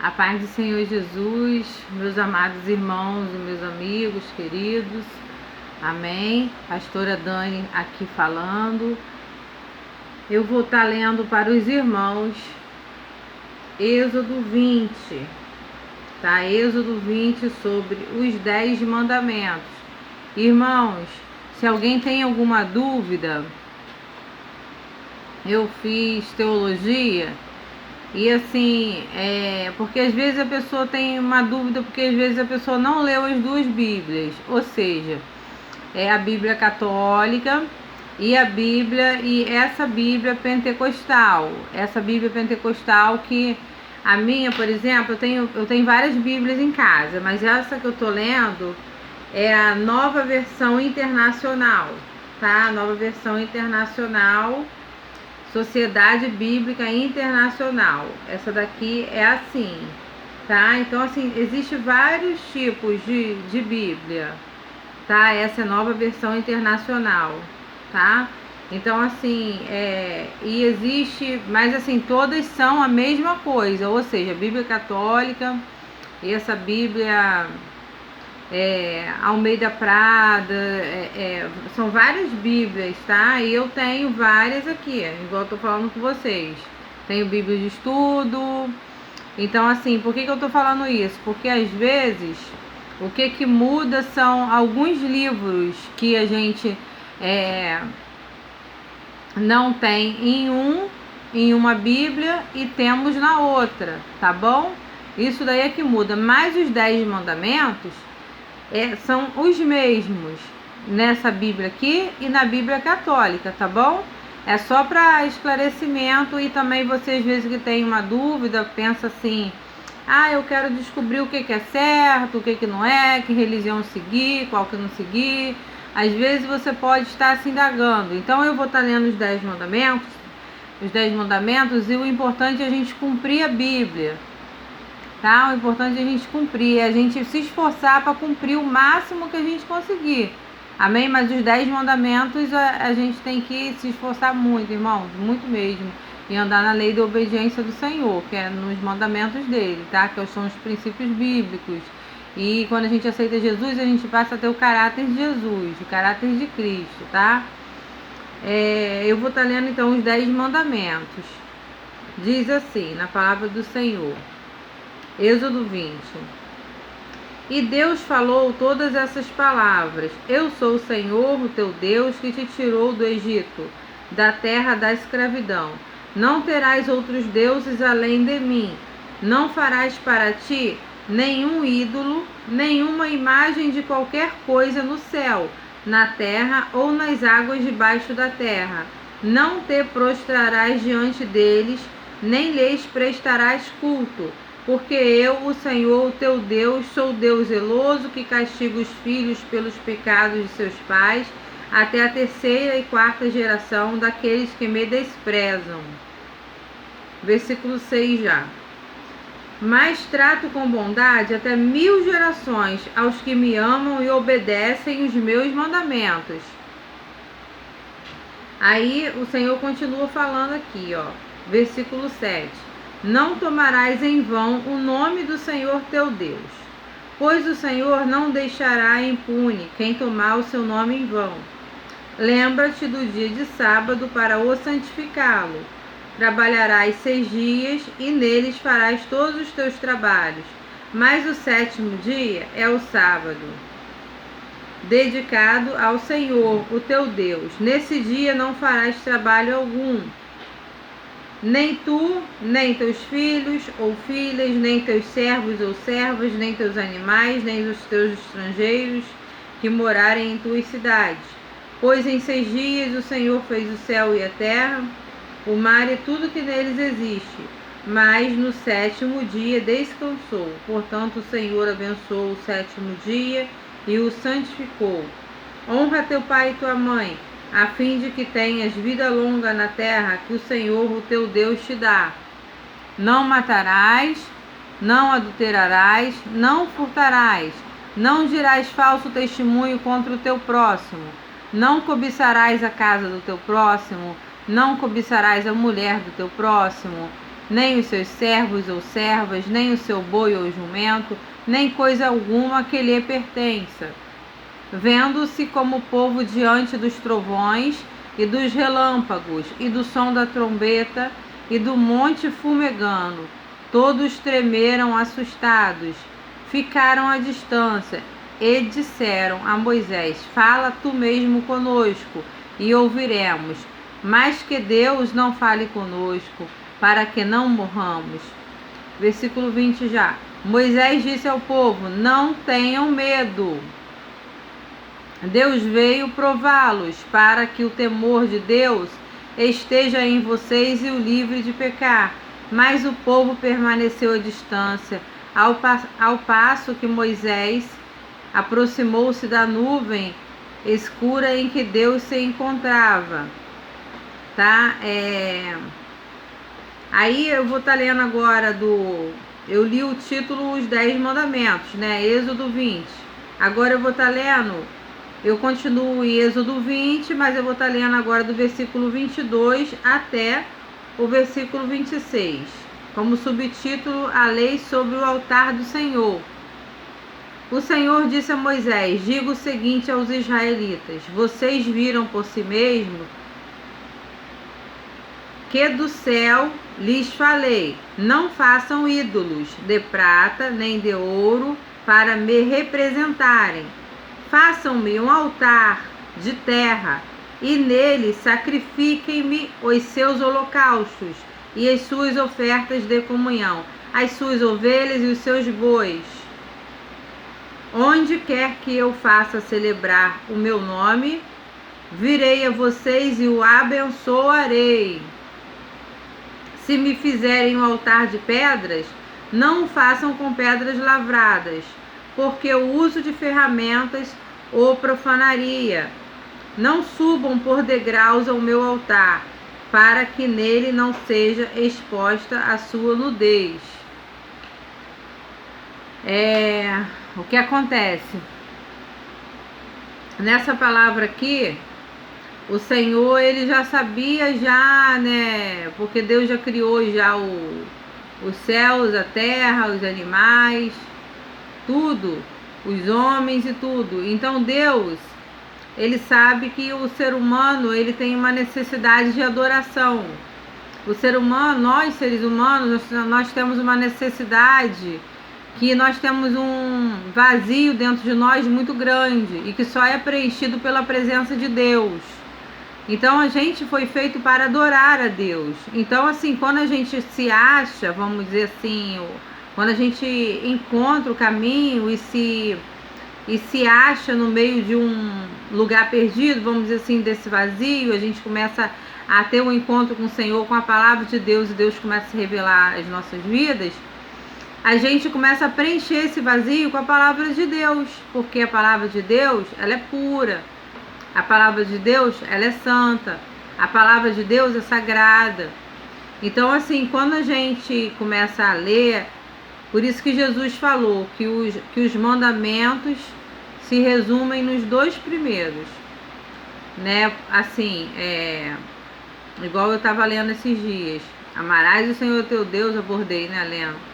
A paz do Senhor Jesus, meus amados irmãos e meus amigos queridos, amém. Pastora Dani aqui falando. Eu vou estar lendo para os irmãos Êxodo 20, tá? Êxodo 20 sobre os 10 mandamentos. Irmãos, se alguém tem alguma dúvida, eu fiz teologia. E assim, porque às vezes a pessoa tem uma dúvida, porque às vezes a pessoa não leu as duas Bíblias, ou seja, a Bíblia católica e essa Bíblia pentecostal. Essa Bíblia pentecostal que a minha, por exemplo, eu tenho várias Bíblias em casa, mas essa que eu tô lendo é a Nova Versão Internacional, tá? Nova Versão Internacional, Sociedade Bíblica Internacional. Essa daqui é assim, tá? Então, assim, existe vários tipos de Bíblia, tá? Essa é a Nova Versão Internacional, tá? Então, assim, e existe, mas assim, todas são a mesma coisa, ou seja, a Bíblia Católica e essa Bíblia Almeida Prada, são várias Bíblias, tá? E eu tenho várias aqui, igual eu tô falando com vocês. Tenho Bíblia de estudo. Então, assim, por que eu tô falando isso? Porque às vezes o que muda são alguns livros que a gente não tem em uma Bíblia e temos na outra, tá bom? Isso daí é que muda. Mas os 10 mandamentos são os mesmos nessa Bíblia aqui e na Bíblia Católica, tá bom? É só para esclarecimento. E também você, às vezes, que tem uma dúvida, pensa assim: eu quero descobrir o que é certo, o que não é, que religião seguir, qual que não seguir. Às vezes você pode estar se indagando. Então eu vou estar lendo os 10 mandamentos, e o importante é a gente cumprir a Bíblia. Tá? O importante é a gente cumprir, a gente se esforçar para cumprir o máximo que a gente conseguir. Amém? Mas os 10 mandamentos a gente tem que se esforçar muito, irmãos, muito mesmo. E andar na lei da obediência do Senhor, que é nos mandamentos dele, tá? Que são os princípios bíblicos. E quando a gente aceita Jesus, a gente passa a ter o caráter de Jesus, o caráter de Cristo, tá? Eu vou estar lendo então os 10 mandamentos. Diz assim, na palavra do Senhor. Êxodo 20. E Deus falou todas essas palavras: Eu sou o Senhor, o teu Deus, que te tirou do Egito, da terra da escravidão. Não terás outros deuses além de mim. Não farás para ti nenhum ídolo, nenhuma imagem de qualquer coisa no céu, na terra ou nas águas debaixo da terra. Não te prostrarás diante deles, nem lhes prestarás culto. Porque eu, o Senhor, o teu Deus, sou Deus zeloso, que castiga os filhos pelos pecados de seus pais, até a 3ª e 4ª geração daqueles que me desprezam. Versículo 6 já. Mas trato com bondade até 1000 gerações aos que me amam e obedecem os meus mandamentos. Aí o Senhor continua falando aqui, ó, versículo 7. Não tomarás em vão o nome do Senhor teu Deus, pois o Senhor não deixará impune quem tomar o seu nome em vão. Lembra-te do dia de sábado para o santificá-lo. Trabalharás 6 dias e neles farás todos os teus trabalhos, mas o 7º dia é o sábado, dedicado ao Senhor, o teu Deus. Nesse dia não farás trabalho algum. Nem tu, nem teus filhos ou filhas, nem teus servos ou servas, nem teus animais, nem os teus estrangeiros que morarem em tuas cidades. Pois em 6 dias o Senhor fez o céu e a terra, o mar e tudo que neles existe. Mas no 7º dia descansou. Portanto, o Senhor abençoou o 7º dia e o santificou. Honra teu pai e tua mãe, a fim de que tenhas vida longa na terra que o Senhor, o teu Deus, te dá. Não matarás, não adulterarás, não furtarás, não dirás falso testemunho contra o teu próximo, não cobiçarás a casa do teu próximo, não cobiçarás a mulher do teu próximo, nem os seus servos ou servas, nem o seu boi ou jumento, nem coisa alguma que lhe pertença. Vendo-se como povo diante dos trovões e dos relâmpagos, e do som da trombeta, e do monte fumegando, todos tremeram assustados, ficaram à distância, e disseram a Moisés: fala tu mesmo conosco, e ouviremos, mas que Deus não fale conosco, para que não morramos. Versículo 20 já. Moisés disse ao povo: não tenham medo. Deus veio prová-los, para que o temor de Deus esteja em vocês e o livre de pecar. Mas o povo permaneceu à distância, ao passo que Moisés aproximou-se da nuvem escura em que Deus se encontrava. Tá? Aí eu vou estar lendo agora eu li o título Os 10 Mandamentos, né? Êxodo 20. Agora eu vou estar lendo, eu continuo em Êxodo 20, mas eu vou estar lendo agora do versículo 22 até o versículo 26. Como subtítulo, a lei sobre o altar do Senhor. O Senhor disse a Moisés: diga o seguinte aos israelitas: vocês viram por si mesmos que do céu lhes falei: não façam ídolos de prata nem de ouro para me representarem. Façam-me um altar de terra e nele sacrifiquem-me os seus holocaustos e as suas ofertas de comunhão, as suas ovelhas e os seus bois. Onde quer que eu faça celebrar o meu nome, virei a vocês e o abençoarei. Se me fizerem um altar de pedras, não o façam com pedras lavradas, porque o uso de ferramentas o profanaria. Não subam por degraus ao meu altar, para que nele não seja exposta a sua nudez. O que acontece? Nessa palavra aqui, o Senhor, ele já sabia já, né? Porque Deus já criou já os céus, a terra, os animais, tudo, os homens e tudo. Então Deus, ele sabe que o ser humano, ele tem uma necessidade de adoração. O ser humano, nós seres humanos, nós temos uma necessidade, que nós temos um vazio dentro de nós muito grande e que só é preenchido pela presença de Deus. Então a gente foi feito para adorar a Deus. Então assim, quando a gente se acha, vamos dizer assim, quando a gente encontra o caminho e se acha no meio de um lugar perdido, vamos dizer assim, desse vazio, a gente começa a ter um encontro com o Senhor, com a palavra de Deus, e Deus começa a se revelar as nossas vidas, a gente começa a preencher esse vazio com a palavra de Deus, porque a palavra de Deus, ela é pura, a palavra de Deus, ela é santa, a palavra de Deus é sagrada. Então assim, quando a gente começa a ler, por isso que Jesus falou que os mandamentos se resumem nos 2 primeiros, né? Assim, igual eu estava lendo esses dias, amarás o Senhor teu Deus, abordei, né, lendo.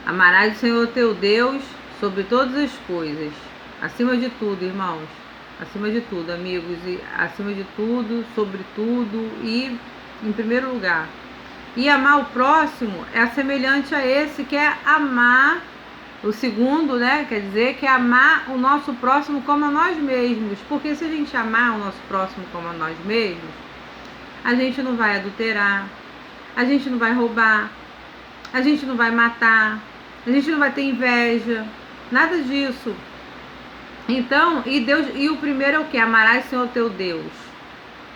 Amarás o Senhor teu Deus sobre todas as coisas, acima de tudo, irmãos, acima de tudo, amigos, e acima de tudo, sobre tudo e em primeiro lugar. E amar o próximo é semelhante a esse, que é amar, o segundo, né, quer dizer que é amar o nosso próximo como a nós mesmos, porque se a gente amar o nosso próximo como a nós mesmos, a gente não vai adulterar, a gente não vai roubar, a gente não vai matar, a gente não vai ter inveja, nada disso. Então, e o primeiro é o que? Amarás o Senhor teu Deus,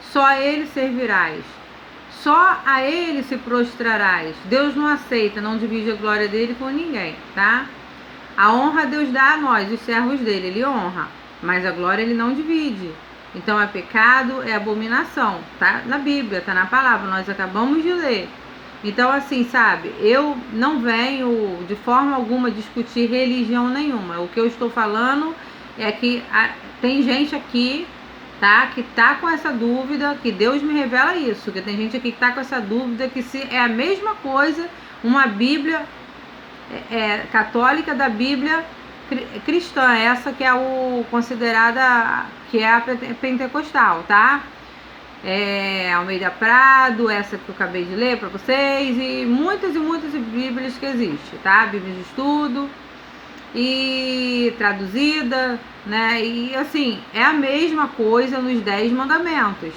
só a Ele servirás, só a Ele se prostrarás. Deus não aceita, não divide a glória dele com ninguém, tá? A honra Deus dá a nós, os servos dele, ele honra, mas a glória ele não divide. Então é pecado, é abominação, tá na Bíblia, tá na palavra, nós acabamos de ler. Então assim, sabe, eu não venho de forma alguma discutir religião nenhuma. O que eu estou falando é que tem gente aqui tá? Que tá com essa dúvida, que Deus me revela isso, que tem gente aqui que tá com essa dúvida, que se é a mesma coisa uma Bíblia católica da Bíblia cristã, essa que é o considerada, que é a pentecostal, tá? Almeida Prado, essa que eu acabei de ler para vocês, e muitas Bíblias que existem, tá? Bíblia de estudo e traduzida, né? E assim, é a mesma coisa nos 10 mandamentos.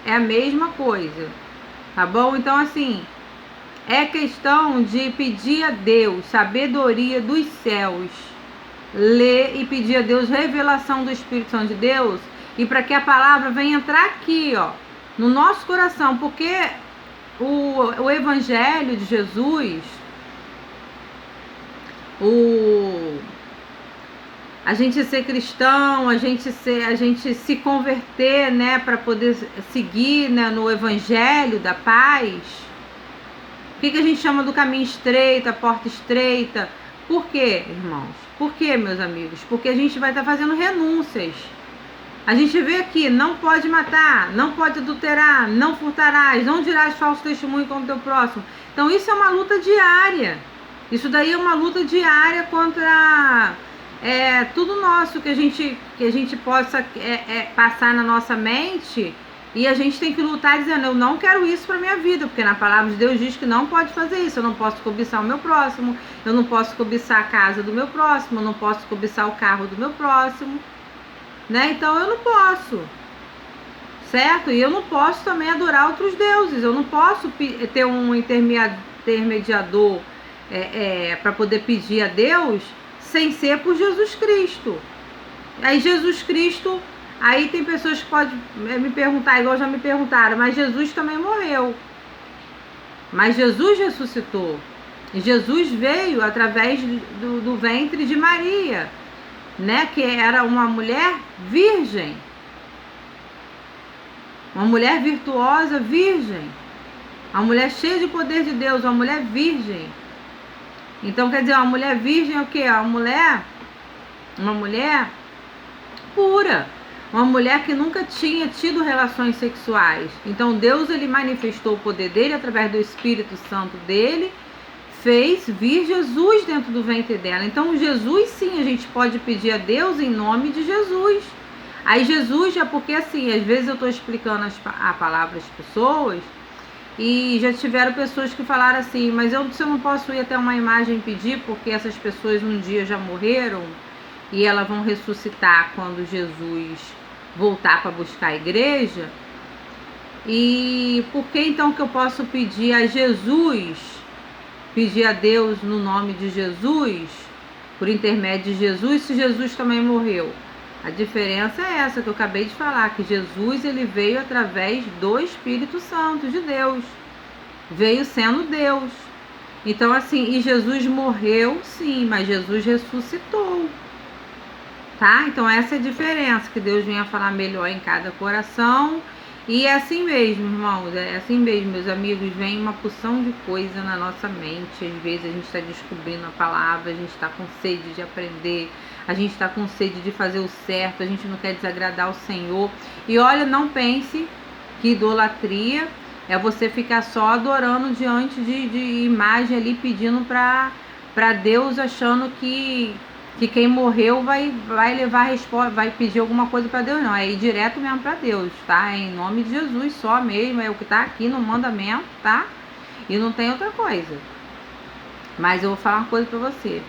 É a mesma coisa, tá bom? Então assim, é questão de pedir a Deus sabedoria dos céus, ler e pedir a Deus revelação do Espírito Santo de Deus, e para que a palavra venha entrar aqui, ó, no nosso coração, porque o Evangelho de Jesus, a gente ser cristão, a gente se converter, né, para poder seguir, né, no Evangelho da paz. O que a gente chama do caminho estreito, a porta estreita? Por quê, irmãos? Por quê, meus amigos? Porque a gente vai estar fazendo renúncias. A gente vê aqui, não pode matar, não pode adulterar, não furtarás, não dirás falso testemunho contra o teu próximo. Então isso é uma luta diária. Isso daí é uma luta diária contra tudo nosso que a gente possa passar na nossa mente. E a gente tem que lutar dizendo, eu não quero isso para minha vida, porque na palavra de Deus diz que não pode fazer isso. Eu não posso cobiçar o meu próximo, eu não posso cobiçar a casa do meu próximo, eu não posso cobiçar o carro do meu próximo, né? Então eu não posso, certo? E eu não posso também adorar outros deuses, eu não posso ter um intermediador para poder pedir a Deus sem ser por Jesus Cristo. Aí Jesus Cristo... Aí tem pessoas que podem me perguntar, igual já me perguntaram, mas Jesus também morreu. Mas Jesus ressuscitou. E Jesus veio através do ventre de Maria, né? Que era uma mulher virgem. Uma mulher virtuosa, virgem. Uma mulher cheia de poder de Deus, uma mulher virgem. Então, quer dizer, uma mulher virgem é o quê? Uma mulher pura. Uma mulher que nunca tinha tido relações sexuais. Então Deus, ele manifestou o poder dele através do Espírito Santo dele, fez vir Jesus dentro do ventre dela. Então Jesus, sim, a gente pode pedir a Deus em nome de Jesus. Aí Jesus, porque assim, às vezes eu estou explicando a palavra às pessoas, e já tiveram pessoas que falaram assim, mas se eu não posso ir até uma imagem pedir, porque essas pessoas um dia já morreram, e elas vão ressuscitar quando Jesus voltar para buscar a igreja. E por que então que eu posso pedir a Jesus, pedir a Deus no nome de Jesus, por intermédio de Jesus, se Jesus também morreu? A diferença é essa que eu acabei de falar, que Jesus, ele veio através do Espírito Santo de Deus, veio sendo Deus. Então assim, e Jesus morreu sim, mas Jesus ressuscitou. Tá? Então essa é a diferença, que Deus venha falar melhor em cada coração. E é assim mesmo, irmãos, é assim mesmo, meus amigos, vem uma porção de coisa na nossa mente. Às vezes a gente está descobrindo a palavra, a gente está com sede de aprender, a gente está com sede de fazer o certo, a gente não quer desagradar o Senhor. E olha, não pense que idolatria é você ficar só adorando diante de imagem ali, pedindo para Deus, achando que quem morreu vai levar a resposta, vai pedir alguma coisa para Deus. Não, é ir direto mesmo para Deus, tá? É em nome de Jesus só mesmo, é o que tá aqui no mandamento, tá? E não tem outra coisa. Mas eu vou falar uma coisa para você.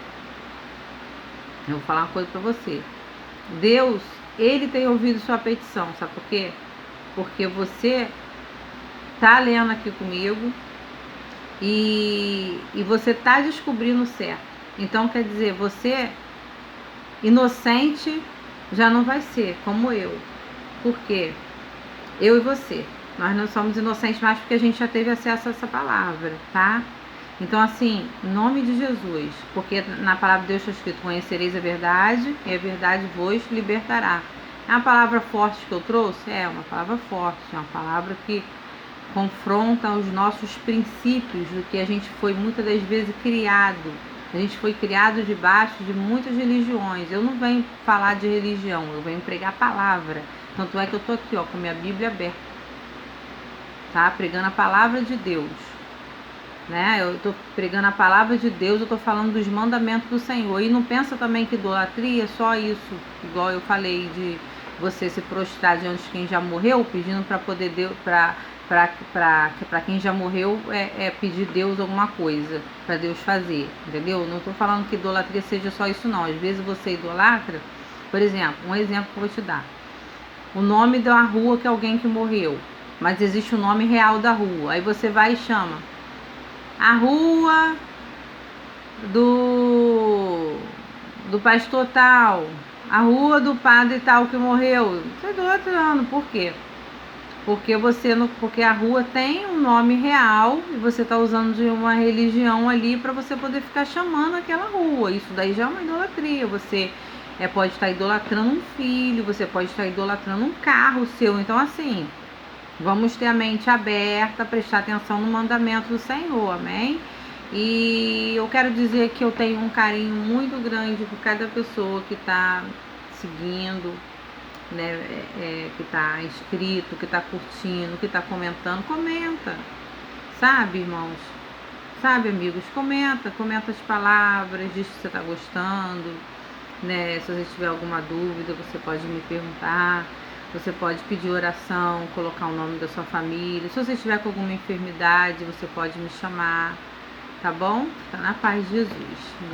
Deus, ele tem ouvido sua petição, sabe por quê? Porque você tá lendo aqui comigo e você tá descobrindo o certo. Então, quer dizer, você inocente já não vai ser, como eu. Por quê? Eu e você. Nós não somos inocentes mais porque a gente já teve acesso a essa palavra, tá? Então, assim, em nome de Jesus, porque na palavra de Deus está escrito, conhecereis a verdade e a verdade vos libertará. É uma palavra forte que eu trouxe? É uma palavra forte, é uma palavra que confronta os nossos princípios, do que a gente foi muitas das vezes criado. A gente foi criado debaixo de muitas religiões. Eu não venho falar de religião, eu venho pregar a palavra. Tanto é que eu tô aqui, ó, com minha Bíblia aberta, tá? Pregando a palavra de Deus, né? Eu tô pregando a palavra de Deus, eu tô falando dos mandamentos do Senhor. E não pensa também que idolatria é só isso, igual eu falei de você se prostrar diante de quem já morreu, pedindo para poder Deus, para quem já morreu pedir Deus alguma coisa para Deus fazer, entendeu? Não tô falando que idolatria seja só isso não. Às vezes você idolatra, por exemplo, um exemplo que eu vou te dar. O nome da rua que alguém que morreu, mas existe o nome real da rua. Aí você vai e chama a rua do pastor tal, a rua do padre tal que morreu. Você está idolatrando, por quê? Porque a rua tem um nome real e você está usando de uma religião ali para você poder ficar chamando aquela rua. Isso daí já é uma idolatria. Você pode estar idolatrando um filho, você pode estar idolatrando um carro seu. Então, assim, vamos ter a mente aberta, prestar atenção no mandamento do Senhor, amém? E eu quero dizer que eu tenho um carinho muito grande por cada pessoa que está seguindo, né, que está inscrito, que está curtindo, que está comentando. Comenta, sabe, irmãos? Sabe, amigos? Comenta as palavras, diz que você está gostando, né? Se você tiver alguma dúvida, você pode me perguntar. Você pode pedir oração, colocar o nome da sua família. Se você estiver com alguma enfermidade, você pode me chamar, tá bom? Tá na paz de Jesus.